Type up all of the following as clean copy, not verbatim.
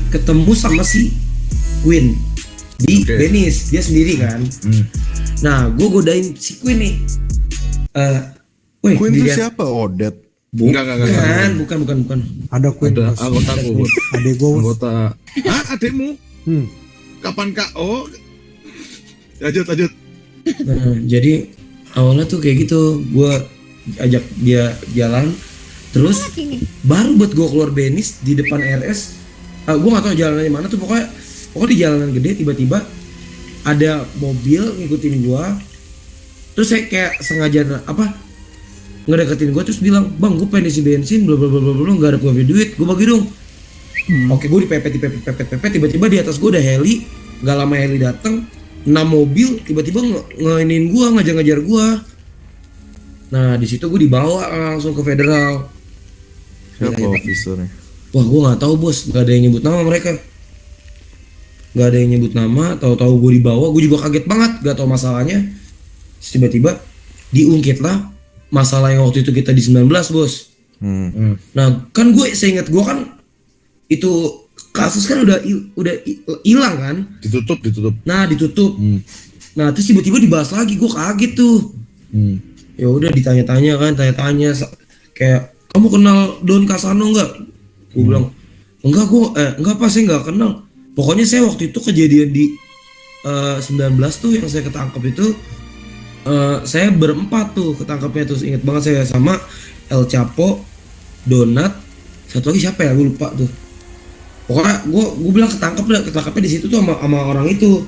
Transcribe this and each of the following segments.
ketemu sama si Queen di Venice, dia sendiri kan. Nah, gue godain si Queen nih. Queen itu siapa? Odet. Bukan. Ada Queen. Ada anggota gue. Adek gue. Anggota. Adekmu? Kapan kak? Oh, lanjut. Nah, jadi awalnya tuh kayak gitu, gue ajak dia jalan, terus baru buat gue keluar Venice di depan RS, gue nggak tahu jalanannya mana tuh, pokoknya di jalanan gede tiba-tiba ada mobil ngikutin gue, terus saya kayak sengaja ngedeketin gue, terus bilang, bang gue pengen isi bensin, bla bla bla bla bla, nggak ada gue duit, gue bagi dong. Oke, gue dipepet, tiba-tiba di atas gue ada heli, nggak lama heli datang, 6 mobil tiba-tiba ngeinin gue, ngajar gue. Nah di situ gue dibawa langsung ke federal. Siapa officernya? Wah gue nggak tahu bos, nggak ada yang nyebut nama mereka, nggak ada yang nyebut nama. Tahu-tahu gue dibawa, gue juga kaget banget, nggak tahu masalahnya. Terus tiba-tiba diungkit lah masalah yang waktu itu kita di 19 bos. Nah kan seingat gue kan itu kasus kan udah hilang kan? Ditutup. Nah ditutup. Nah terus tiba-tiba dibahas lagi, gue kaget tuh. Ya udah ditanya-tanya kayak kamu kenal Don Kasano nggak? Gue bilang enggak pak, saya nggak kenal. Pokoknya saya waktu itu kejadian di 19 tuh yang saya ketangkep itu, saya berempat tuh ketangkepnya, terus inget banget saya sama El Chapo, Donat, satu lagi siapa ya, gue lupa tuh. Pokoknya gue bilang ketangkepnya di situ tuh sama orang itu.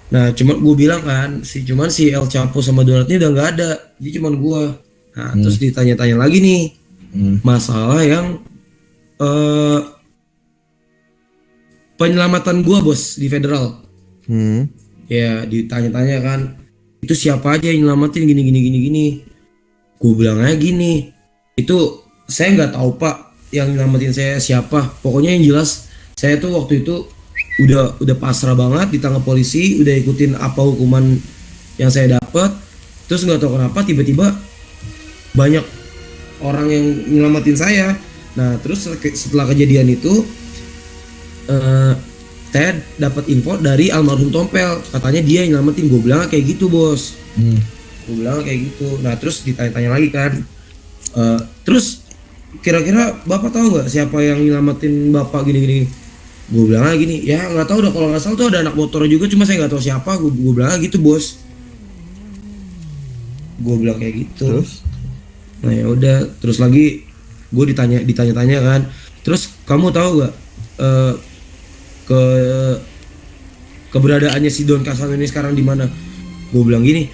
Nah cuma gue bilang kan si El Chapo sama Donat ini udah nggak ada, jadi cuman gue. Nah terus ditanya-tanya lagi nih masalah yang penyelamatan gue bos di federal. Ya ditanya-tanya kan, itu siapa aja yang nyelamatin gini. Gue bilang aja gini, itu saya nggak tahu pak yang nyelamatin saya siapa. Pokoknya yang jelas saya tuh waktu itu udah pasrah banget ditangkap polisi, udah ikutin apa hukuman yang saya dapat. Terus nggak tahu kenapa tiba-tiba banyak orang yang nyelamatin saya. Nah terus setelah kejadian itu saya dapat info dari almarhum Tompel, katanya dia yang nyelamatin. Gue bilang kayak gitu bos. Gue bilang kayak gitu. Nah terus ditanya-tanya lagi kan, terus kira-kira bapak tahu nggak siapa yang nyelamatin bapak gini. Gue bilang lagi gini, ya nggak tahu dah, kalau nggak salah tuh ada anak motor juga, cuma saya nggak tahu siapa. Gue bilang lagi gitu bos. Gue bilang kayak gitu. Terus? Nah ya udah, terus lagi gue ditanya-tanya kan, terus kamu tahu nggak keberadaannya si Don Kasano ini sekarang di mana? Gue bilang gini,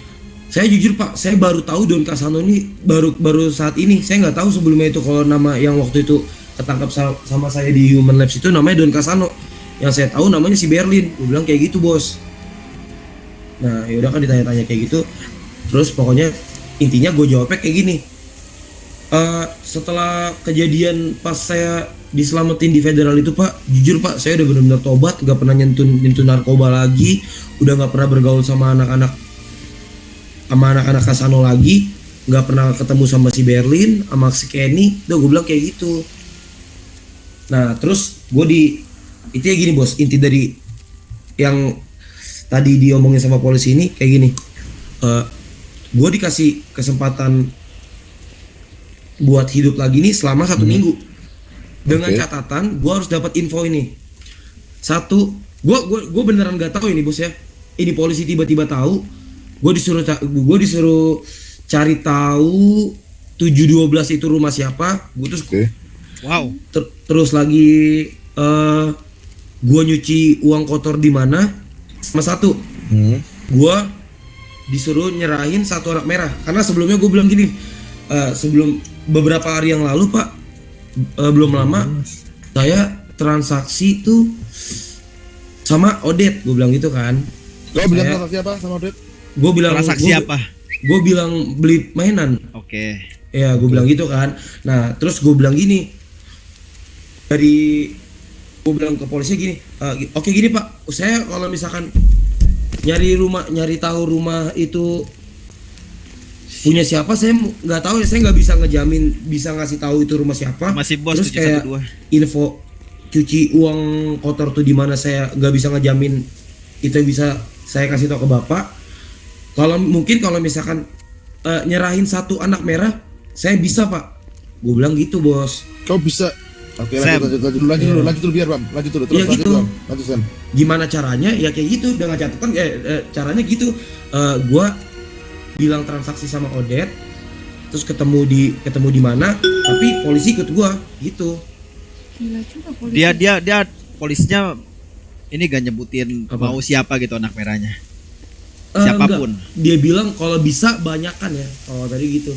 saya jujur pak, saya baru tahu Don Kasano ini baru saat ini. Saya nggak tahu sebelumnya itu kalau nama yang waktu itu ketangkap sama saya di Human Labs itu namanya Don Kasano. Yang saya tahu namanya si Berlin. Gue bilang kayak gitu bos. Nah yaudah kan ditanya-tanya kayak gitu. Terus pokoknya intinya gue jawabnya kayak gini, setelah kejadian pas saya diselamatin di federal itu pak, jujur pak, saya udah benar-benar tobat, gak pernah nyentuh narkoba lagi, udah gak pernah bergaul sama anak-anak Kasano lagi, gak pernah ketemu sama si Berlin, sama si Kenny. Udah gue bilang kayak gitu. Nah terus itu ya gini bos, inti dari yang tadi diomongin sama polisi ini kayak gini, gue dikasih kesempatan buat hidup lagi nih selama 1 minggu dengan catatan gue harus dapat info ini. Satu, gue beneran gak tahu ini bos ya, ini polisi tiba-tiba tahu. Gue disuruh cari tahu 712 itu rumah siapa. Gue terus terus lagi gue nyuci uang kotor di mana. Sama satu, gue disuruh nyerahin 1 anak merah, karena sebelumnya gue bilang gini, sebelum beberapa hari yang lalu pak, belum lama saya transaksi tuh sama Odet. Gue bilang gitu kan. Lo bilang transaksi apa sama Odet? Gue bilang transaksi apa? Gue bilang beli mainan. Oke. Ya gue bilang gitu kan. Nah terus gue bilang gini, gue bilang ke polisi gini, oke gini pak, saya kalau misalkan nyari tahu rumah itu punya siapa, saya nggak tahu ya, saya nggak bisa ngejamin bisa ngasih tahu itu rumah siapa. Masih bos. Terus kayak cuci uang kotor tuh di mana saya nggak bisa ngejamin itu bisa saya kasih tahu ke bapak. Kalau mungkin kalau misalkan nyerahin satu anak merah, saya bisa pak. Gue bilang gitu bos. Kau bisa. Oke, Sam. lanjut dulu biar Bam. Lanjut dulu terus Iya, lanjut gitu. Bam. Lanjut Sam. Gimana caranya? Ya kayak gitu dengan catatan caranya gitu. Gua bilang transaksi sama Odet, terus ketemu di mana, tapi polisi ikut gua gitu. Gila juga polisi. Dia polisinya ini gak nyebutin Apa? mau siapa gitu anak merahnya. Enggak. Siapapun. Dia bilang kalau bisa banyakan ya. Kalau tadi gitu.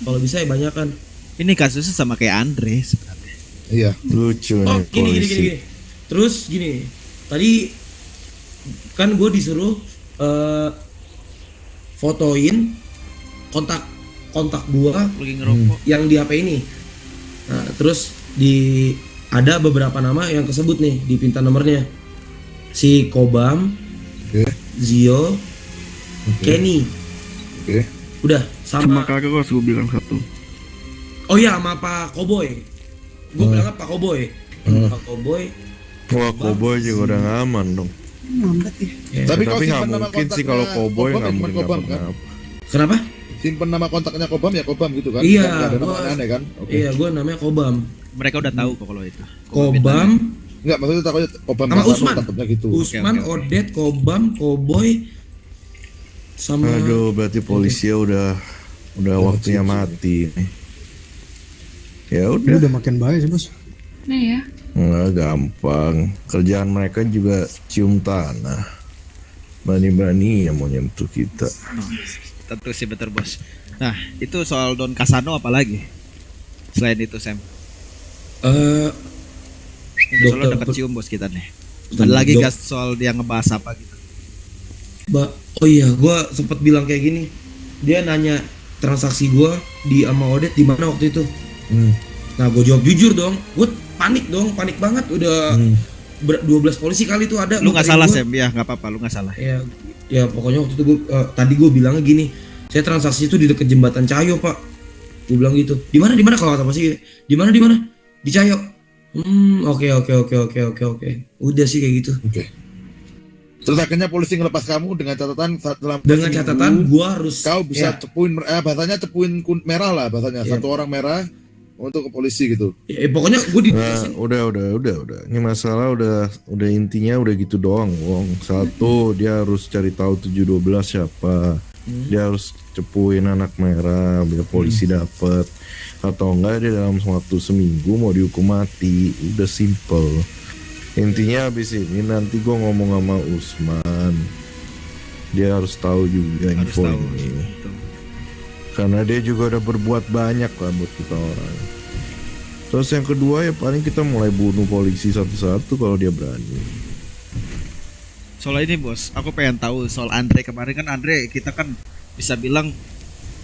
Kalau bisa ya banyakan. Ini kasusnya sama kayak Andre sebenarnya. Iya. Lucu Oh, nih gini. polisi. Terus gini. Tadi kan gue disuruh fotoin kontak gua Lagi ngerokok. yang di HP ini. Nah, terus ada beberapa nama yang kesebut nih di pinta nomornya. Si Kobam, Oke. Zio, Kenny. Oke. Udah Sama sama. kakak gua gue bilang satu. Oh iya, sama Pak Koboy. Gue bilangnya Pak Koboy. Pak Koboy. Wah, Koboy juga udah nggak aman dong. Mampet ya. Ya. Tapi Tapi nggak simpen nama mungkin sih kontaknya kalau Koboy Kobam, nggak ya, mungkin Kobam, nggak kan? apa. Kenapa? Simpen nama kontaknya Kobam ya Kobam gitu kan? Iya, Nggak ada nama gua- aneh kan? Oke. Iya, gue namanya Kobam. Mereka udah tahu kok kalau itu. Kobam, Enggak, maksudnya takutnya Kobam sama Basano Usman. takutnya gitu. Usman, Oke, oke. Odet, Kobam, Koboy, sama. Aduh, berarti polisi udah waktunya mati nih. Ya Ini udah, udah makin baik sih bos. Nah ya. nggak gampang. Kerjaan mereka juga cium tanah. Berani-berani ya mau nyentuh kita. Tentu sih betul bos. Nah itu soal Don Casano apalagi? Selain itu Sam. eh Ini soalnya udah Dokter- kecium bos kita nih. Dokter- Ada lagi dok- gas soal dia ngebahas apa gitu. Oh iya, gue sempet bilang kayak gini. Dia nanya transaksi gue di sama Odet di mana waktu itu. Nah, gue jawab jujur dong. Gue panik banget. Udah 12 polisi kali itu ada. Lu nggak muterin salah gua. Sam, ya nggak apa-apa, lu nggak salah. Ya pokoknya waktu itu tadi gue bilangnya gini. Saya transaksi itu di dekat jembatan Cahyo pak. Gue bilang gitu. Di mana kalau kata pasti. Di mana? Di Cahyo. Oke. Udah sih kayak gitu. Oke. Terus akhirnya polisi ngelepas kamu dengan catatan dalam Dengan seminggu, catatan gue harus. kau bisa ya, cepuin bahasanya cepuin merah lah bahasanya Iya. satu orang merah untuk ke polisi gitu. pokoknya gue Nah, ditugasin. udah. Ini masalah udah intinya udah gitu doang, Wong. Satu, dia harus cari tahu 712 siapa. Dia harus cepuin anak merah biar polisi dapet. Atau enggak dia dalam waktu seminggu mau dihukum mati. Udah simple. Intinya habis ini nanti gue ngomong sama Usman. Dia harus tahu juga Harus info tahu. ini. Gitu. Karena dia juga udah berbuat banyak lah buat kita orang. Terus yang kedua ya paling kita mulai bunuh polisi satu-satu kalau dia berani. Soal ini bos, aku pengen tahu soal Andre kemarin kan Andre kita kan bisa bilang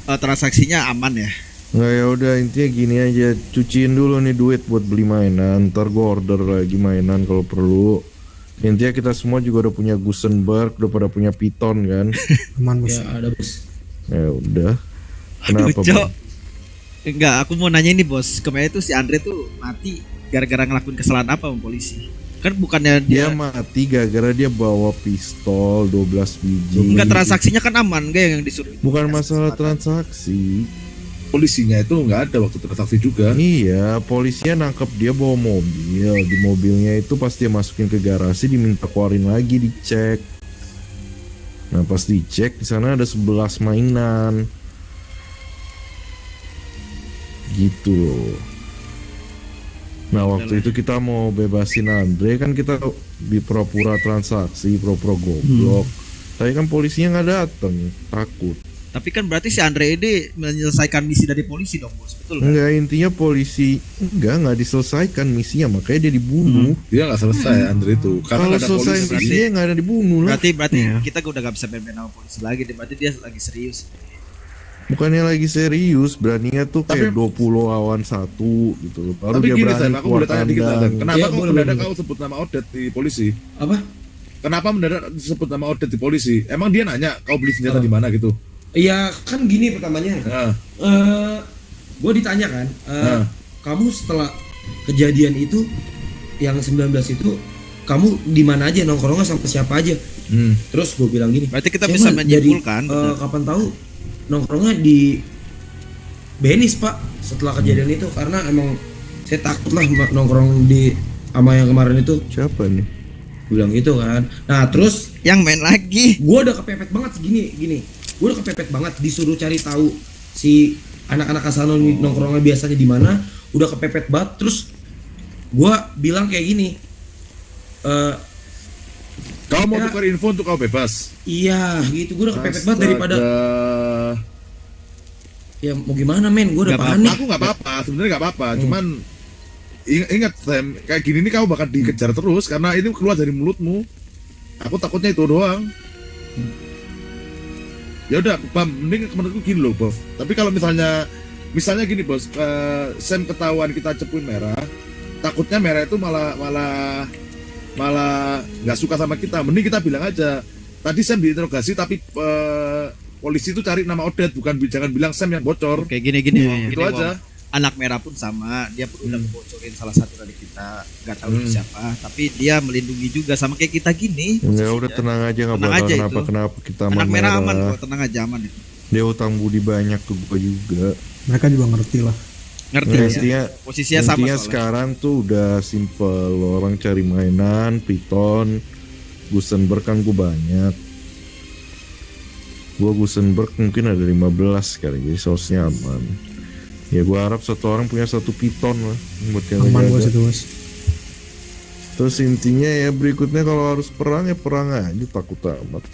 transaksinya aman ya. Nggak, ya udah intinya gini aja, cuciin dulu nih duit buat beli mainan, ntar gue order lagi mainan kalau perlu. Intinya kita semua juga udah punya Gusenberg, udah pada punya Python kan. Aman bos. Ya ada bos. Ya udah. Aduh, Kenapa, Cok. Bang? Enggak, aku mau nanya ini bos. Kemarin tuh si Andre tuh mati gara-gara ngelakuin kesalahan apa sama polisi? Kan bukannya Dia dia mati gara-gara dia bawa pistol 12 biji. enggak, transaksinya kan aman enggak yang disuruh. Bukan masalah transaksi. Polisinya itu nggak ada waktu transaksi juga. Iya, polisinya nangkep dia bawa mobil. Di mobilnya itu pas dia masukin ke garasi diminta keluarin lagi dicek. Nah pas dicek di sana ada 11 mainan. Gitu loh. Nah waktu itu kita mau bebasin Andre kan kita di pura-pura transaksi, pura-pura goblok. Tapi kan polisinya nggak dateng, takut. Tapi kan berarti si Andre ini menyelesaikan misi dari polisi dong bos, betul kan? Enggak, intinya polisi nggak diselesaikan misinya, makanya dia dibunuh. Dia nggak selesai Andre itu karena Kalau nggak ada selesai polisi. misinya nggak ada dibunuh lah. Berarti kita udah gak bisa main-main sama polisi lagi, berarti dia lagi serius. Bukannya lagi serius, beraninya tuh kayak 20 lawan 1 gitu loh. Baru Tapi dia gini berani Sam, aku keluar boleh tanya dikit Sam. kandang. Kenapa Ya, kau boleh, mendadak boleh. kau sebut nama Odet di polisi? Apa? Kenapa mendadak disebut nama Odet di polisi? Emang dia nanya kau beli senjata Oh. di mana gitu? Iya kan gini pertamanya. Nah, Gue ditanya kan, Nah. kamu setelah kejadian itu yang 19 itu kamu di mana aja nongkrongnya sama siapa aja. Terus gue bilang gini, Berarti kita "Saya bisa mah dari, menyimpulkan, benar. kapan tahu nongkrongnya di Benis pak setelah kejadian itu karena emang saya takut lah nongkrong di sama yang kemarin itu." Siapa nih? Gue bilang gitu kan. Nah terus Yang main lagi. gue udah kepepet banget gini gue udah kepepet banget disuruh cari tahu si anak-anak Kasano ini nongkrongnya biasanya di mana, udah kepepet banget. Terus gue bilang kayak gini, Kau mau Ya. tukar info untuk kau bebas. iya gitu, gue udah kepepet banget daripada Astaga. ya mau gimana men, gue udah Gak apa-apa. panik. Aku nggak apa-apa, sebenarnya nggak apa-apa. Cuman ingat Sam, kayak gini nih kau bakal dikejar terus karena ini keluar dari mulutmu. Aku takutnya itu doang. Ya udah, Bam, mending menurutku gini loh, Bos. Tapi kalau misalnya gini, Bos, Sam ketahuan kita cepuin merah, takutnya merah itu malah nggak suka sama kita. Mending kita bilang aja, tadi Sam diinterogasi tapi polisi itu cari nama Odet, jangan bilang Sam yang bocor. Kayak gini-gini. Itu Wong. aja. Anak merah pun sama, dia pun udah ngebocorin salah satu dari kita, nggak tahu itu siapa, tapi dia melindungi juga sama kayak kita gini. Ya udah tenang aja, nggak Tenang bakal aja kenapa kita Anak aman merah aman kok, tenang aja aman itu. Dia utang budi banyak ke gua juga. Mereka juga ngerti lah. Ngerti Ya, ya? intinya Posisinya sama intinya soalnya. sekarang tuh udah simple, orang cari mainan, piton, Gusenberg kan gua banyak. Gua Gusenberg mungkin ada 15 kali, jadi sosnya aman. Ya gua harap satu orang punya satu piton lah buat yang Aman bos ngejaga. itu bos. Terus intinya ya berikutnya kalau harus perang ya perang aja, takut amat.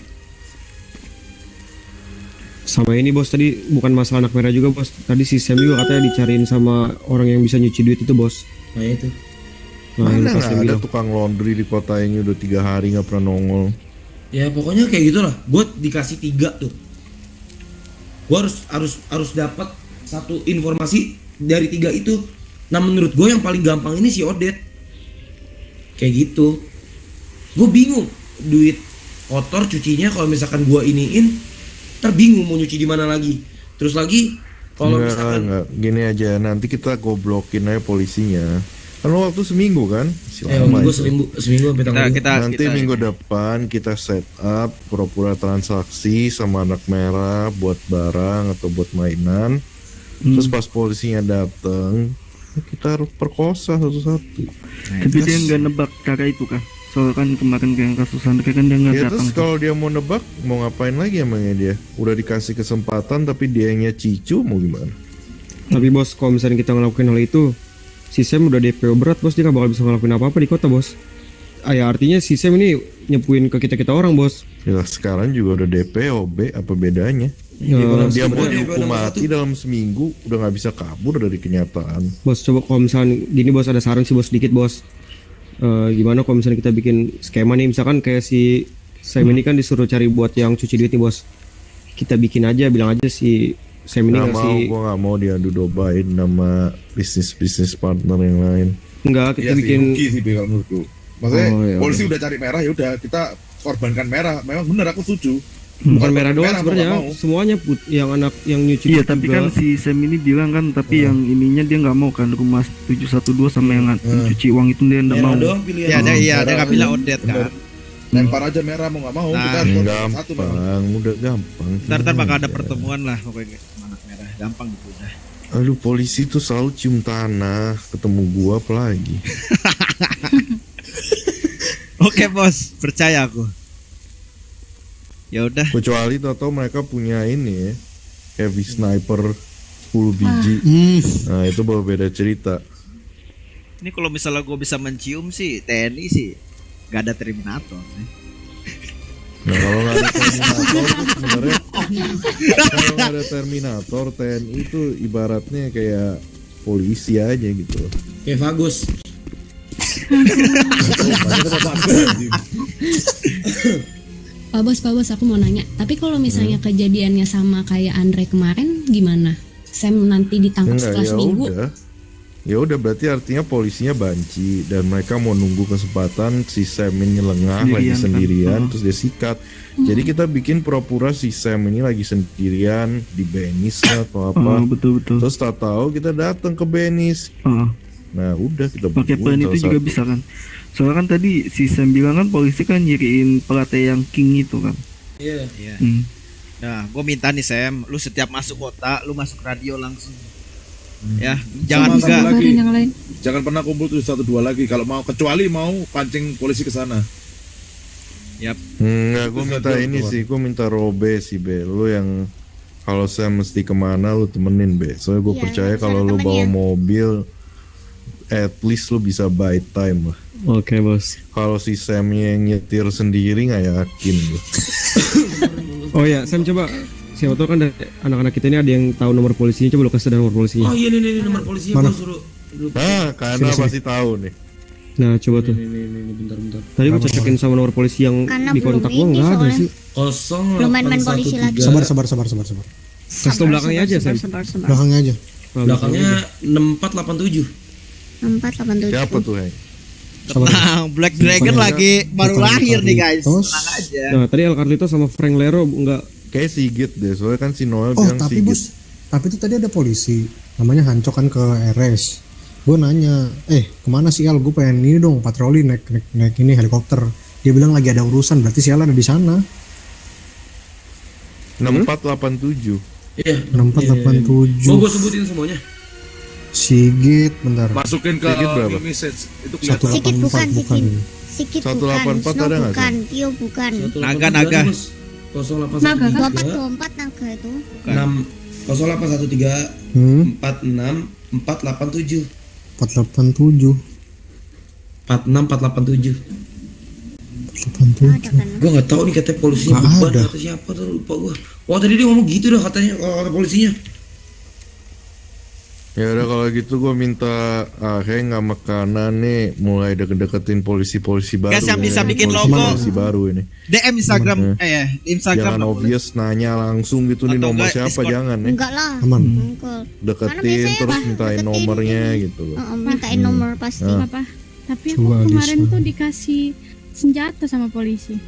Sama ini bos, tadi bukan masalah anak merah juga bos. Tadi si Sam juga katanya dicariin sama orang yang bisa nyuci duit itu bos. Nah itu Nah, yang Mana pas nggak Sam ada bilang. tukang laundry di kota ini udah 3 hari nggak pernah nongol. ya pokoknya kayak gitulah. Gue dikasih 3 tuh, gue harus dapat satu informasi dari 3 itu. Nah menurut gue yang paling gampang ini si Odet. Kayak gitu. Gue bingung, duit kotor cucinya kalau misalkan gue iniin, terbingung mau nyuci di mana lagi. Terus lagi kalau misalkan Enggak, gini aja, nanti kita goblokin aja polisinya. Kan lo waktu seminggu kan? gue seminggu sampai tanggal Nanti minggu depan kita set up pura-pura transaksi sama anak merah buat barang atau buat mainan. Terus pas polisinya datang, kita harus perkosa satu-satu. Tapi dia nggak nebak kakak itu kan. Soalnya kan kemarin yang kasus Andre kan dia nggak Ya datang. terus kalau dia mau nebak, mau ngapain lagi emangnya dia? Udah dikasih kesempatan tapi dianya cicu, mau gimana? Tapi bos, kalau misalnya kita ngelakuin hal itu, si Sam udah DPO berat bos, dia gak bakal bisa ngelakuin apa-apa di kota bos. Ya artinya si Sam ini nyepuin ke kita orang bos. Ya sekarang juga udah DPO, apa bedanya? Ya, Dia mau sebenarnya dihukum nomor mati dalam seminggu, udah nggak bisa kabur dari kenyataan. bos coba kalau misalnya gini bos, ada saran sih bos sedikit bos. Gimana kalau misalnya kita bikin skema nih, misalkan kayak si Sam ini kan disuruh cari buat yang cuci duit nih bos. Kita bikin aja, bilang aja si Sam ini Nggak mau, ngasih, gue nggak mau diadu dombain nama bisnis partner yang lain. enggak kita Iya sih, bikin. rugi sih kalau menurutku. Maksudnya Oh, iya, polisi udah cari merah, ya udah kita korbankan merah. Memang bener aku setuju. Bukan merah doang mau sebenarnya, nggak mau. semuanya yang anak yang nyuci Iya, duit tapi juga. kan si Sam ini bilang kan, tapi yang ininya dia nggak mau kan, rumah 712 sama yang cuci uang itu dia nggak mau. merah doang pilihan. Iya, dia Merah. nggak bilang Odet kan. Lempar aja merah mau nggak mau. Nah, Kita harus korban satu memang. Gampang, udah gampang. Ntar bakal ada Aja. pertemuan lah pokoknya sama anak merah, gampang gitu udah. Aduh, polisi tuh selalu cium tanah, ketemu gua apalagi. Oke bos, percaya aku. Ya udah. Kecuali tau mereka punya ini ya, heavy sniper 10 biji. Nah itu baru beda cerita. Ini kalau misalnya gue bisa mencium sih, TNI sih gak ada Terminator. Nah kalau nggak ada Terminator tuh sebenarnya kalau nggak ada Terminator, TNI itu ibaratnya kayak polisi aja gitu. Kayak Bagus. Pak Bos, aku mau nanya. Tapi kalau misalnya kejadiannya sama kayak Andre kemarin, gimana? Sam nanti ditangkap Enggak, setelah ya seminggu? udah. Ya udah berarti artinya polisinya banci dan mereka mau nunggu kesempatan si Sam ini lengah lagi Sendirian kan. sendirian Oh. terus dia sikat. Jadi kita bikin pura-pura si Sam ini lagi sendirian di Benis lah atau apa. Oh, betul. Terus tak tahu kita datang ke Benis. Oh, Nah udah kita Pakai bunuh plan itu salah juga satu. bisa kan. Soalnya kan tadi si Sam bilang kan polisi kan nyiriin pelatih yang king itu kan. Iya. Iya. Hmm. Nah, gue minta nih Sam, lu setiap masuk kota, lu masuk radio langsung. Ya, jangan Sama satu enggak. lagi. Kabarin yang lain. Jangan pernah kumpul 712 lagi kalau mau, kecuali mau pancing polisi ke sana. Enggak, gue Itu minta satu ini kawan. sih, gue minta Robe sih Be, lu yang kalau saya mesti kemana lu temenin Be. Soalnya gue Iya, percaya harus kalau ada lu bawa temennya. mobil, at least lu bisa buy time lah. Oke bos. Kalau si Sam yang nyetir sendiri nggak yakin gue. Oh ya, Sam coba. Siapa tahu kan dari anak-anak kita ini ada yang tahu nomor polisinya, coba lu kasih tahu nomor polisinya. Oh iya nih nomor polisinya Mana? gua suruh. Nah, karena Sini. pasti tahu nih. Nah, coba tuh. Ini bentar. Tadi gua cocokin sama nomor polisi yang Karena di belum kontak gua ini nggak ada soalnya. sih. Belum main-main polisi lagi. Sabar, sabar. Kasih tau belakangnya aja, Sam. Belakangnya aja. Belakangnya 6487. 487. Siapa tuh, Heng? Tenang, Black Dragon Bukannya- lagi baru bukannya lahir nih guys. Carlitos. Tenang aja. Nah, tadi El Carlito sama Frank Lero enggak. Kayak Sigit deh, soalnya kan si Noel Oh bilang tapi Sigit. bos, tapi itu tadi ada polisi namanya Hanco kan ke RS. Gue nanya, kemana sih Al? Gue pengen ini dong patroli naik ini helikopter. Dia bilang lagi ada urusan, berarti si Al ada di sana. 6487. Iya. 6487. Mau gua sebutin semuanya. Sigit, bentar. Masukin ke Sedikit berapa? message itu kelihatan. Sikit 184 bukan, bukan. Sikit 184 bukan, Snow ada nggak, bukan, Tio bukan. Naga. 0813 Naga, kan? 2424 naga itu. 0813 Hmm, 46 487. 487. 46487. 87. Ada kan? Gua nggak tahu nih katanya polisinya Nggak beban ada. kata siapa tuh lupa gua. Wah tadi dia ngomong gitu dah katanya kalau kata polisinya. Ya udah kalau gitu gue minta Heng sama Kana nih mulai deket-deketin polisi-polisi baru. Guys, yang bisa ya. bikin Polisi logo. baru ini. DM Instagram di Instagram Jangan nggak boleh. obvious nanya langsung gitu nih Atau nomor enggak siapa Discord. jangan ya. Enggak lah. Aman. Enggak. Deketin biasanya terus apa? mintain Deketin nomornya ini. gitu loh. Mintain nomor pasti. Ah. Apa? Tapi aku Coba kemarin Lisa. tuh dikasih senjata sama polisi.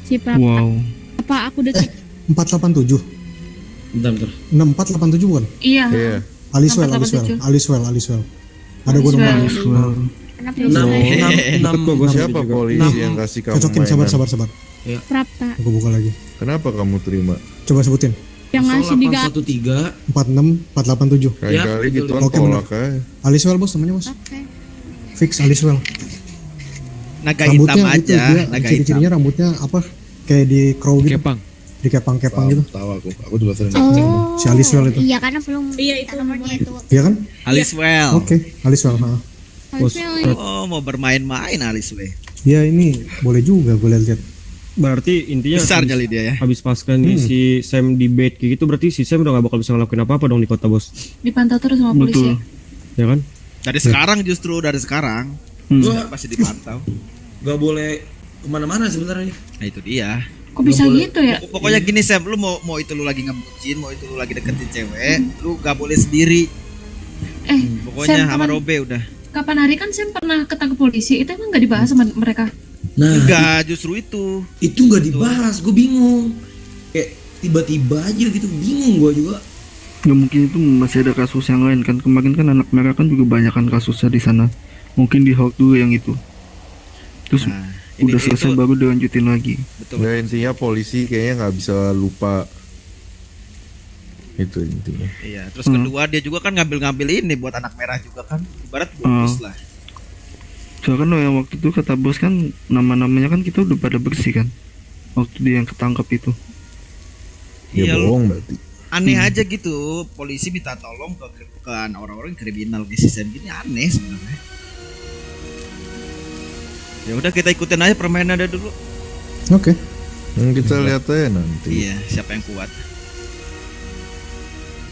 Si Prapta. Wow. Apa aku udah cek? 487. Bentar. 6487 bukan? Iya. Iya. Aliswell. Ada gue nomor. Aliswell. Kenapa Enam bisa? enam Deket gua Siapa juga. polisi yang kasih kamu Cocokin, mainan? sabar. Prapta Aku buka lagi. Kenapa kamu terima? Coba sebutin. yang ngasih di 0813 46487. Kali-kali betul. gituan Oke, tolak aja. Aliswell bos namanya bos. Oke. Fix Aliswell. Naga hitam Rambutnya aja, itu dia naga hitam. ciri-cirinya rambutnya apa? Kayak di crow gitu. Kepang. Di kepang-kepang gitu. Tahu aku juga sering. Oh. Si Aliswell itu. Iya karena belum. Iya, itu nomornya itu. Iya kan? Aliswell. Oke, Aliswell. Ha. Bos. Oh, mau bermain-main Aliswell. Ya ini boleh juga gue lihat. Berarti intinya Besar habis- kali dia ya. Habis pasca nih si Sam di bait kayak gitu berarti si Sam udah gak bakal bisa ngelakuin apa-apa dong di kota bos. Dipantau terus sama polisi ya. Betul. Ya kan? Dari sekarang justru dari sekarang gua pasti dipantau. nggak boleh kemana-mana sebenarnya. Nah itu dia. Kok bisa boleh. gitu ya? Pokoknya gini Sam, lu mau itu lu lagi ngebucin, mau itu lu lagi deketin cewek, lu gak boleh sendiri. Pokoknya Sam, sama kapan- Robe udah. Kapan hari kan Sam pernah ketangkep polisi, itu emang nggak dibahas sama mereka? Nah, Enggak, justru itu. itu nggak dibahas, gue bingung. Kayak tiba-tiba aja gitu, bingung gue juga. Nggak mungkin itu masih ada kasus yang lain kan. Kemarin kan anak merah kan juga banyak kan kasusnya di sana. Mungkin di Hulk dulu yang itu. Terus Nah, ini udah selesai itu, baru dilanjutin lagi. betul. Ya intinya polisi kayaknya nggak bisa lupa. Itu intinya. Iya, terus kedua dia juga kan ngambil-ngambil ini buat anak merah juga kan. Ibarat bonus lah. Soalnya kan yang waktu itu kata bos kan nama-namanya kan kita udah pada bersih kan. Waktu dia yang ketangkep itu. Ya Iya, lu bohong berarti. aneh aja gitu. Polisi minta tolong ke orang-orang kriminal kayak sistem gini aneh sebenarnya. Ya udah kita ikutin aja permainannya dulu. Oke. Kita lihat aja nanti. Iya, siapa yang kuat?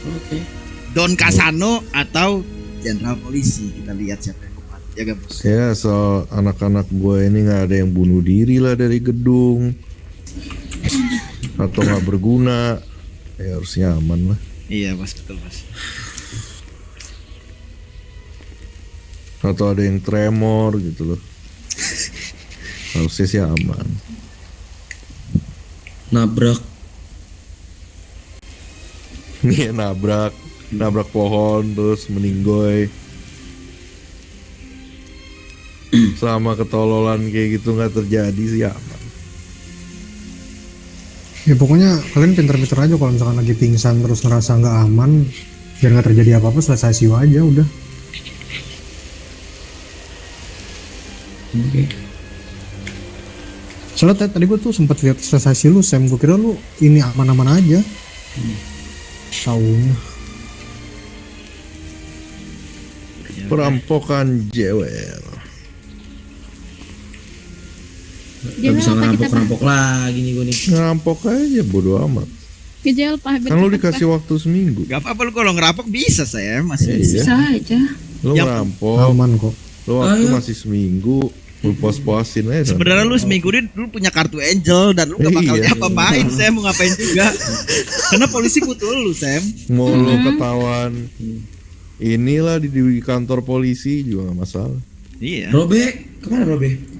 Oke. Don Casano atau jenderal polisi, kita lihat siapa yang kuat. Ya gak bos? Ya soal anak-anak gue ini nggak ada yang bunuh diri lah dari gedung atau nggak berguna, ya harusnya aman lah. Iya bos, betul bos. Atau ada yang tremor gitu loh, harusnya sih aman. Nabrak. Nih nabrak pohon terus meninggoy. selama ketololan kayak gitu nggak terjadi sih aman. Ya pokoknya kalian pinter-pinter aja kalau misalkan lagi pingsan terus ngerasa nggak aman, biar nggak terjadi apa-apa selesai siwa aja udah. Oke. Soalnya tadi gue tuh sempat lihat selesai lu Sam, gue kira lu ini aman-aman aja. Taunya Perampokan jewer. Gak bisa ngerampok lagi nih gue nih. Ngerampok aja bodo amat. Ke jail Pak. Kan lu dikasih waktu seminggu. Gak apa-apa lu kalau ngerampok bisa saya masih Iya. Bisa aja. Lu Ya, ngerampok, aman kok. lu waktu Ayo. masih seminggu, lu pos-posin aja. Sebenarnya lu seminggu ini dulu punya kartu Angel dan lu gak bakal Iya. diapa-apain Sam, mau ngapain juga. Karena polisi butuh lu Sam. Mau lu ketahuan inilah di kantor polisi juga gak masalah. Iya. Robe, kemana Robe?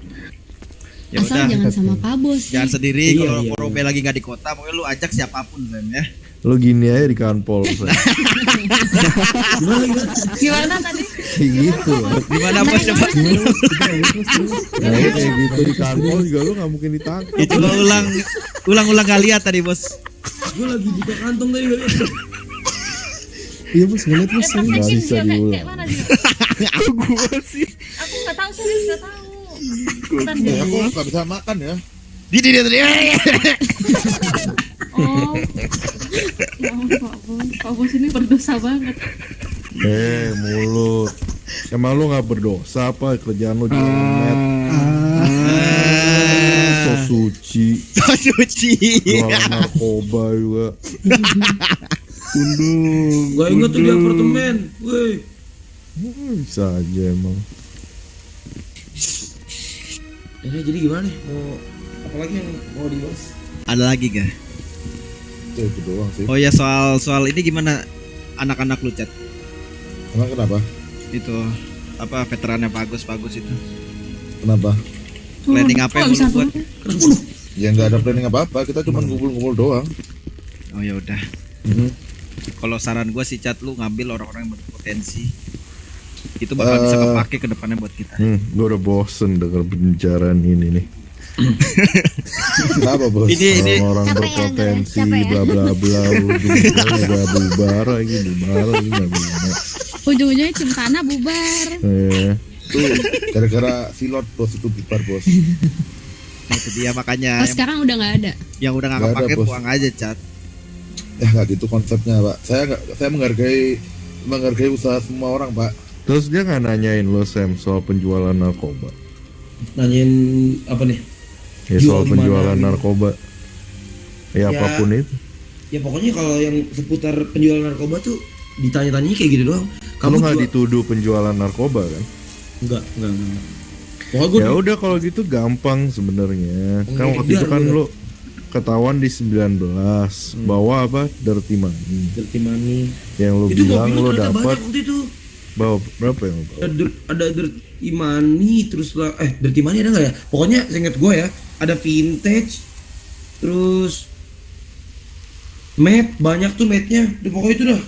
Ya Asal udah. jangan sama Pak Bos. Jangan sendiri Iya, kalau iya, Robe lagi nggak di kota, pokoknya lu ajak siapapun Sam ya. Lu gini aja di kanpol. Gimana tadi? Gitu. Gimana bos coba? Nah, kayak gitu di kanpol juga lu gak mungkin ditangkap. Itu lo ulang gak lihat tadi bos. Gue lagi buka kantong tadi gak lihat. Iya bos, ngeliat bos. Nggak Praktekin bisa juga diulang. kayak mana dia? Gua sih. Aku nggak tahu, serius nggak tahu. Bentar Ya, deh. aku nggak bisa makan ya. Dia tadi. Oh. Ya ampun, Pak Bos. Pak Bos ini berdosa banget. Mulut. Emang lu gak berdosa apa kerjaan lu jualan so suci, Cuci. jualan narkoba juga. Gak inget tuh di apartemen. Woi. Bisa aja emang. Jadi gimana nih? Mau apa lagi yang mau dibahas? Ada lagi gak? Itu doang sih. Oh ya soal ini gimana anak-anak lu chat? Emang kenapa? Itu apa veterannya bagus itu. Kenapa? Planning apa yang Kok bisa lu buat? turun? Ya nggak ada planning apa-apa, kita cuma ngumpul-ngumpul doang. Oh ya udah. Kalau saran gua sih chat lu ngambil orang-orang yang berpotensi. Itu bakal bisa kepake ke depannya buat kita. Gue udah bosen denger pembicaraan ini nih. Kenapa bos? Ini Orang-orang Siapa ya, berpotensi siapa ya? bla bla bla udah bubar lagi nggak bisa. Ujung-ujungnya Cintana bubar. Tuh gara-gara silot bos itu bubar bos. Nah, itu dia makanya Oh sekarang udah nggak ada. yang udah nggak Nggak ada, kepake Bos. buang aja chat. Ya nggak gitu konsepnya pak. Saya menghargai usaha semua orang pak. Terus dia nggak nanyain lo Sam soal penjualan narkoba? Nanyain apa nih? Ya Jual soal di mana penjualan gitu. narkoba. Ya apapun itu. Ya pokoknya kalau yang seputar penjualan narkoba tuh ditanya-tanya kayak gitu doang. Kamu nggak jual- dituduh penjualan narkoba kan? Enggak. Pokoknya gue Ya udah kalau gitu gampang sebenarnya. Kan Enggak, waktu itu kan udah. lo ketahuan di 19 bawa apa dirty money. Dirty money. Yang lo Itu bilang mobil lo ternyata dapat banyak waktu itu. bawa berapa yang lo bawa? Ada dirty money terus lah dirty money ada nggak ya? Pokoknya seinget gue ya ada vintage terus matte banyak tuh matte-nya. Udah, pokoknya itu dah.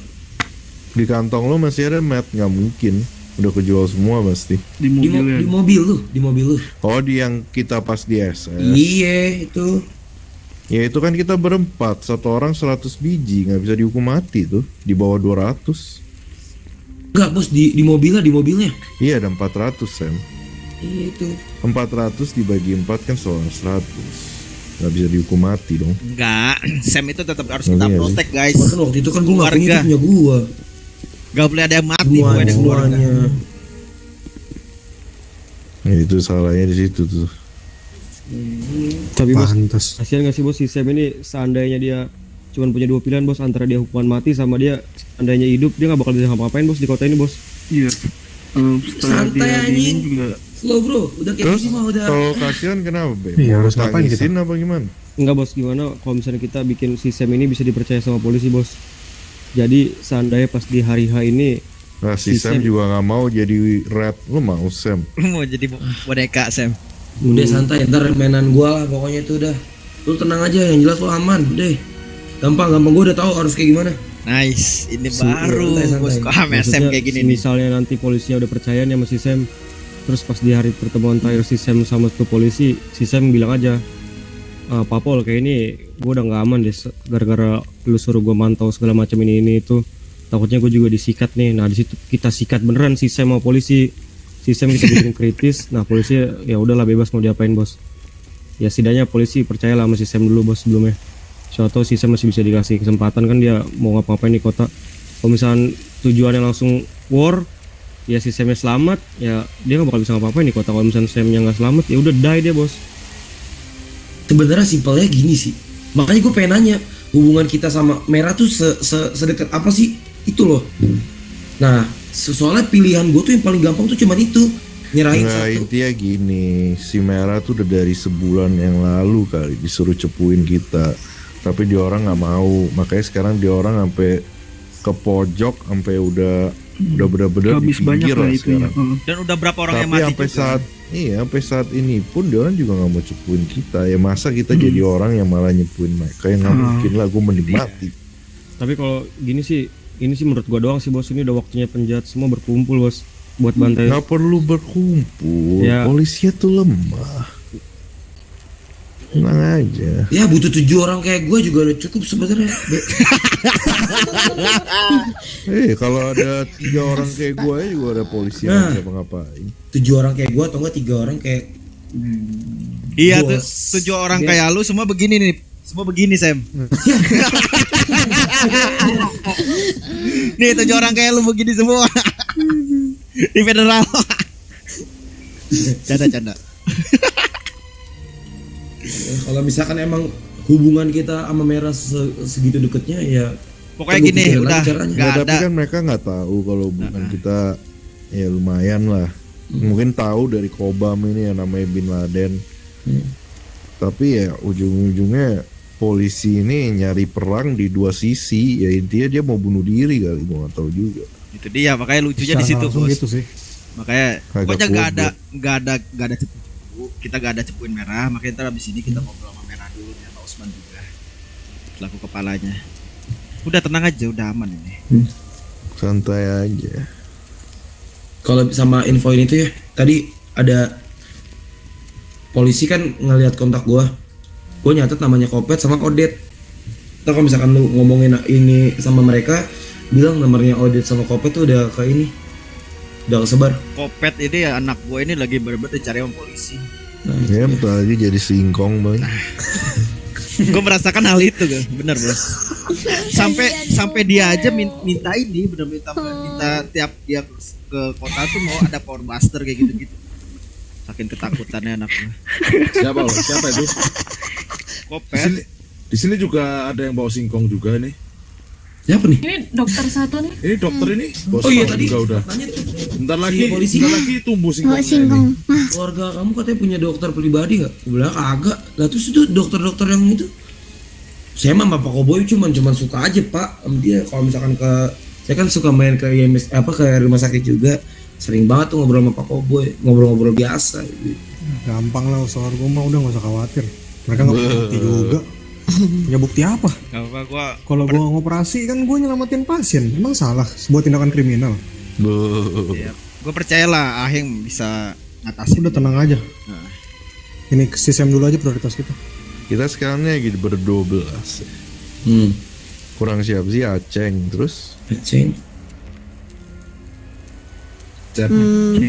Di kantong lo masih ada mat, nggak mungkin. Udah kejual semua pasti. Di Di, mobil ya. di mobil lu, di mobil lu. Oh di yang kita pas di SS. Iya itu. Ya itu kan kita berempat, satu orang 100 biji, nggak bisa dihukum mati tuh. Di bawah 200. Enggak bos di mobilnya di mobilnya. Iya ada 400 Sam. Iya itu. 400 dibagi 4 kan seorang 100. Nggak bisa dihukum mati dong. Enggak, Sam itu tetap harus Ngerti kita nggak sih? protect guys. Cuman kan waktu itu kan gue ngakuin itu Keluarga. punya gua. Gak boleh ada yang mati, boleh ada yang keluarga. Semuanya. Ya, itu salahnya di situ tuh. Tapi bos, Pantes. kasihan nggak sih bos si Sam ini seandainya dia cuma punya dua pilihan bos, antara dia hukuman mati sama dia seandainya hidup, dia nggak bakal bisa ngapa-ngapain bos di kota ini bos. Iya. Setelah Santai, dia anjing. ini juga Slow bro, udah kayak Terus gini mah udah. kalau kasihan kenapa Be? Iya, Mau harus ngapain kita? tangisin apa gimana? Enggak bos, gimana kalau misalnya kita bikin si Sam ini bisa dipercaya sama polisi bos. Jadi seandainya pas di hari H ini Nah si Si Sam Sam. juga nggak mau jadi red. Lu mau Sam? Lu mau jadi boneka Sam. Udah santai, ntar mainan gua lah pokoknya itu udah. Lu tenang aja, yang jelas lu aman deh. Gampang gua udah tahu harus kayak gimana. Nice, ini Si- baru santai, santai. bos kok Sam maksudnya kayak gini nih. misalnya nanti polisinya udah percaya nih sama si Sam, Terus pas di hari pertemuan terakhir si Sam sama tuh polisi, si Sam bilang aja, Pak Pol kayak ini gue udah nggak aman deh gara-gara lu suruh gue mantau segala macam ini itu, takutnya gue juga disikat nih. Nah di situ kita sikat beneran si Sam sama polisi. Si Sam kita bikin kritis, nah polisi ya udahlah bebas mau diapain bos. Ya setidaknya polisi percayalah sama si Sam dulu bos sebelumnya. Siapa tahu si Sam masih bisa dikasih kesempatan kan, dia mau ngapa-ngapain di kota. Kalau misalnya tujuannya langsung war, ya si Samnya selamat, ya dia nggak bakal bisa ngapa-ngapain di kota. Kalau misalnya Samnya nggak selamat, ya udah die dia bos. Sebenarnya simpelnya gini sih. Makanya gue pengen nanya, hubungan kita sama Merah tuh sedekat apa sih? Itu loh. Nah, soalnya pilihan gue tuh yang paling gampang tuh cuman itu, nyerahin Nggak, satu. intinya gini, si Merah tuh udah dari sebulan yang lalu kali disuruh cepuin kita, tapi dia orang nggak mau. Makanya sekarang dia orang sampai ke pojok, sampai udah bener-bener di Habis banyak pinggir lah lah itunya. sekarang. Dan udah berapa orang yang Tapi mati sampai juga. sampai saat ini pun dia orang juga nggak mau cepuin kita. Ya masa kita jadi orang yang malah nyepuin mereka, yang nggak mungkin lah, gue menikmati. Tapi kalau gini sih, ini sih menurut gua doang sih bos, ini udah waktunya penjahat semua berkumpul bos buat bantai. Nggak perlu berkumpul, Ya. polisi tuh lemah. Tenang aja. Ya butuh 7 orang kayak gue juga udah cukup sebenarnya. Kalau ada 3 orang kayak gue juga ada polisi yang Nah. bisa ngapain. 7 orang kayak gue atau enggak 3 orang kayak Iya bos. tuh, 7 orang Dia- kayak lu semua begini nih. Semua begini Sam. Nih 7 orang kayak lu begini semua. Di federal. Canda. Kalau misalkan emang hubungan kita sama Merah segitu deketnya ya Pokoknya coba gini, pikirin udah lagi caranya. nggak Ya, tapi ada. kan mereka nggak tahu kalau hubungan kita ya lumayan lah. Mungkin tahu dari Kobam ini yang namanya Bin Laden. Tapi ya ujung-ujungnya polisi ini nyari perang di dua sisi. Ya intinya dia mau bunuh diri kali, gua nggak tahu juga. Itu dia, makanya lucunya di Secara situ langsung bos. gitu sih. Makanya Kagak pokoknya kuat, nggak ada cepu. Kita nggak ada cepuin Merah, makanya ntar abis ini kita ngobrol sama Merah dulu ya, Pak Usman juga selaku kepalanya. Udah tenang aja, udah aman ini. Santai aja. Kalau sama info ini tuh ya, tadi ada polisi kan ngelihat kontak gue nyatet namanya Kopet sama Odet. Ntar kalau misalkan lu ngomongin ini sama mereka, bilang nomornya Odet sama Kopet tuh udah ke ini, udah kesebar. Kopet ini ya anak gue ini lagi bener-bener dicari sama polisi. Ya bentar lagi jadi singkong bang. Gue merasakan hal itu kan, bener bos. Sampai dia aja minta ini, bener-bener minta tiap dia ke kota tuh mau ada power buster kayak gitu-gitu. Saking ketakutannya anak gue. Siapa itu? Di Kopet. sini, di sini juga ada yang bawa singkong juga nih. Siapa nih? Ini dokter satu nih. Ini dokter ini. Bos Oh iya Pak tadi juga udah. tanya tuh, Bentar lagi, Iya, polisi. bentar lagi tumbuh Oh, singkongnya ini. singkong. Ah, keluarga kamu katanya punya dokter pribadi nggak? Gue bilang kagak. Lah terus itu dokter-dokter yang itu, saya mah sama Pak Koboy cuman suka aja Pak sama dia. Kalau misalkan saya kan suka main ke IMS ke rumah sakit juga, sering banget tuh ngobrol sama Pak Koboy, ngobrol-ngobrol biasa gitu. Gampang lah soal gue mah, udah gak usah khawatir. Mereka nggak punya bukti juga. Punya bukti apa? Gak apa gue. Kalau gue ngoperasi kan gue nyelamatin pasien. Emang salah sebuah tindakan kriminal? Gue percayalah Aheng bisa ngatasin. Udah tenang aja. Nah. Ini sistem dulu aja prioritas kita. Kita sekarang lagi ber-12. Kurang siapa sih? Aceng. Terus Aceng.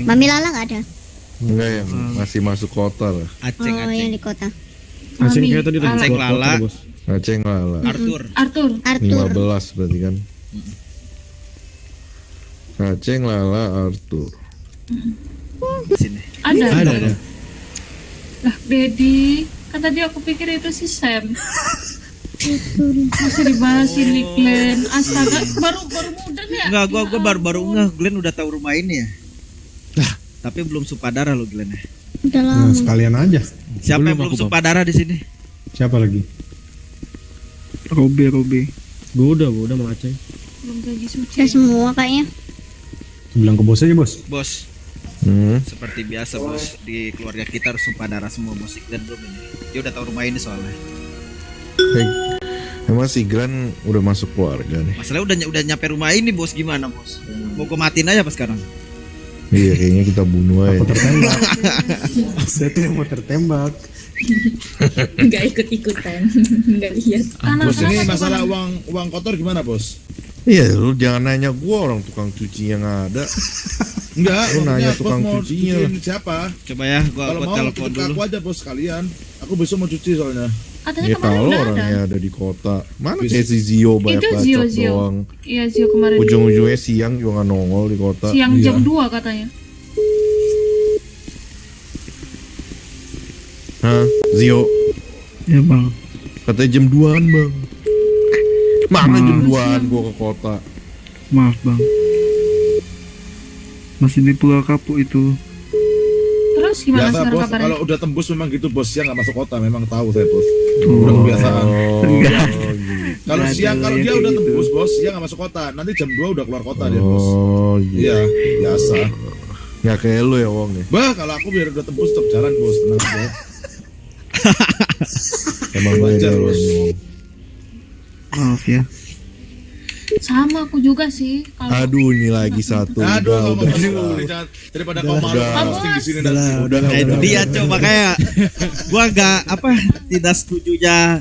Mami Lala nggak ada. enggak yang masih masuk kota lah. Aceng. Oh, yang di kota. Aceng Mami, kayak tadi lagi Aceng keluar kota Lala. tuh, bos. Aceng Lala. Arthur. Arthur. 15 berarti kan. Aceng Lala Arthur. Sini. Ada. Lah, Dedi, kan tadi aku pikir itu si Sam. Masih dibahasin nih Glenn. Astaga, baru muda nih ya. Enggak, gue baru ngeh Glenn udah tahu rumah ini ya. Tapi belum supadara lo Glenn ya. Udah Nah, lama. sekalian aja. Siapa yang belum supadara di sini? Siapa lagi? Robe. Gue udah sama Aceng. Belum gaji suci. Udah semua kayaknya. Bilang ke bos aja bos. Bos, Hmm. seperti biasa bos, di keluarga kita harus supadara semua bos. Glenn belum ini. Dia udah tahu rumah ini soalnya. Emang si Gran udah masuk keluarga nih. Masalahnya udah nyampe rumah ini bos, gimana bos? Mau gue matiin aja apa sekarang? Iya, kayaknya kita bunuh aja. Aku tertembak. Saya tidak mau tertembak. Nggak ikut-ikutan. Nggak lihat. Bos, ini masalah uang kotor gimana, Bos? Iya, lu jangan nanya gua, orang tukang cuci yang ada. Enggak, Lu nanya bos tukang mau cucinya. cuciin siapa? Coba ya, Kalau gua mau telepon tutup dulu. aku aja, Bos, sekalian. Aku besok mau cuci soalnya. Katanya Ya kemarin kalau udah ada. orangnya ada di kota. Mana kayak si Zio banyak Itu bacot Zio. doang. Iya Zio kemarin. Ujung-ujungnya siang juga nggak nongol di kota. Siang Iya. jam 2 katanya. Hah, Zio? Ya bang. Katanya jam 2-an, Bang. Mana jam 2-an gua ke kota? Maaf bang. Masih di Pulau Kapuk itu. Terus gimana Biasa, sekarang Bos. kabarnya? Kalau udah tembus memang gitu, Bos. Siang nggak masuk kota, memang tahu saya, Bos. Udah kebiasaan. Enggak. gitu. Kalau Nggak siang, ada kalau yang dia kayak udah gitu. tembus, Bos, dia nggak masuk kota. Nanti jam 2 udah keluar kota dia, Bos. Oh, Iya, biasa. Nggak kayak lu ya, Wong ya. Bah, kalau aku biar udah tembus tetap jalan, Bos. Tenang aja. Emang Wajar, beda, Bos. Wong. Maaf ya. Sama aku juga sih. Kalau Aduh, ini lagi satu. Aduh, udah. jangan daripada kau malu Udah. posting di sini nanti. Udah, Nah, itu dia coba kayak gua nggak tidak setujunya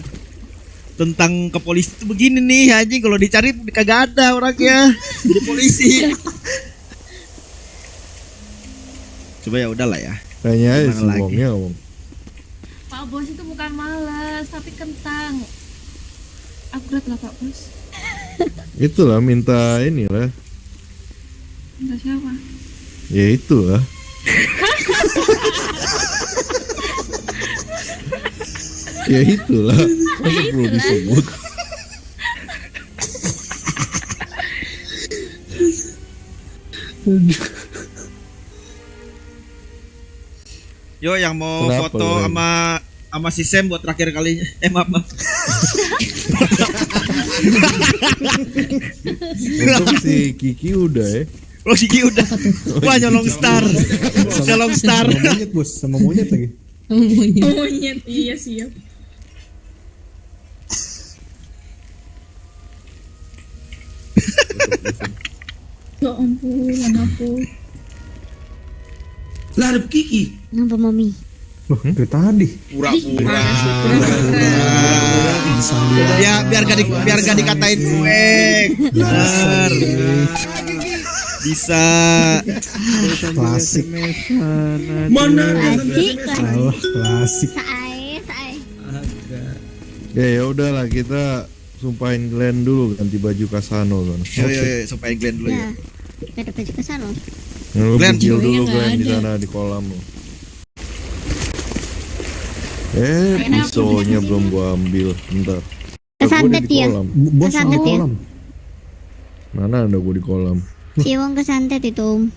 tentang ke polisi itu begini nih anjing, kalau dicari kagak ada orangnya jadi polisi. Coba ya udahlah ya. Kayaknya aja Gimana si lagi? Wongnya, Wong. Pak Bos itu bukan malas, tapi kentang. Akurat lah Pak Bos. Itulah minta inilah. Entah siapa. Ya itulah. Ya itulah. Masa perlu disebut? Yo yang mau Kenapa, foto Len? sama si Sam buat terakhir kalinya. Maaf. Untuk si Kiki udah ya. Oh Kiki udah. Wah nyolong star. Nyolong star. Sama monyet bos, sama monyet lagi. Monyet, iya siap. Ya ampun, aku. Lah ada Kiki. Kenapa mami? Loh, dari tadi. Pura-pura. Biar gak dikatain gue. Bener. Bisa. Klasik. Mana ada Asik lah. Salah, klasik. Sae. Ya udahlah, kita sumpahin Glenn dulu ganti baju Kasano kan. Yo supaya Glenn dulu ya. Ya. Gak ada baju kesana. Lu Glenn. pentil dulu Nggak Glenn di ada. sana di kolam lo. Pisaunya belum gua ambil, bentar. Kesantet Gua di ya? kolam. Bos Kesantet sama ya? kolam. Mana ada gua di kolam? Si Wong kesantet itu.